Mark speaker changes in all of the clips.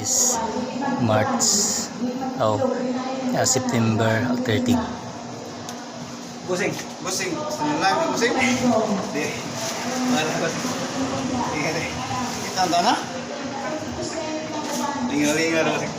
Speaker 1: is March September 30.
Speaker 2: Busing. Lang busing. Di. Marcos. Di. Kita tahu na? Lingal busing.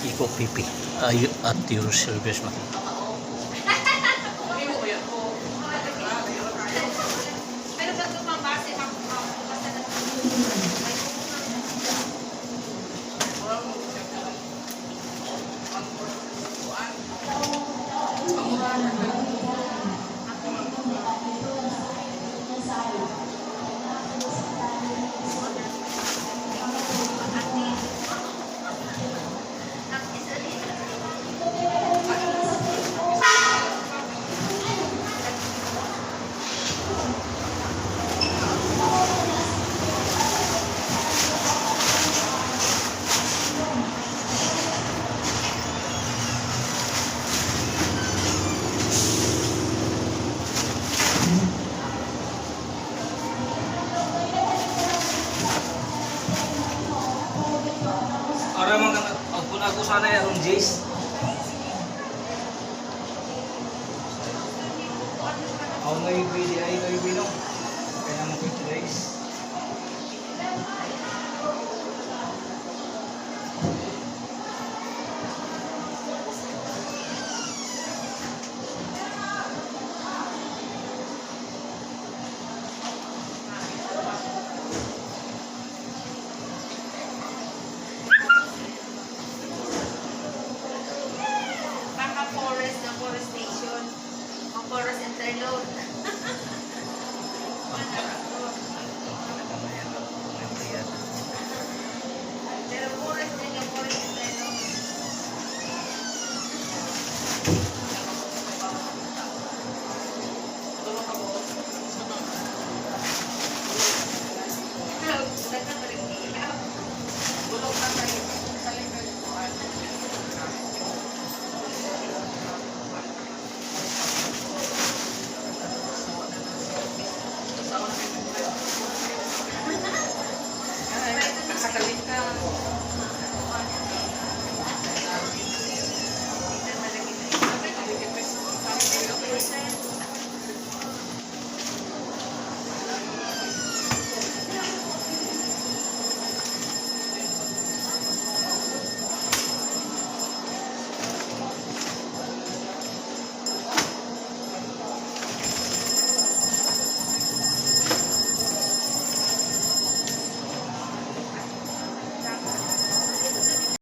Speaker 1: Iko pipi at your service man.
Speaker 2: Orang mang aku sana ya Om Jace. Ako ngayon pwede ay kayo binong. Kaya naman ko guys.
Speaker 3: Forest ng Forest Station, ang Forest Interload.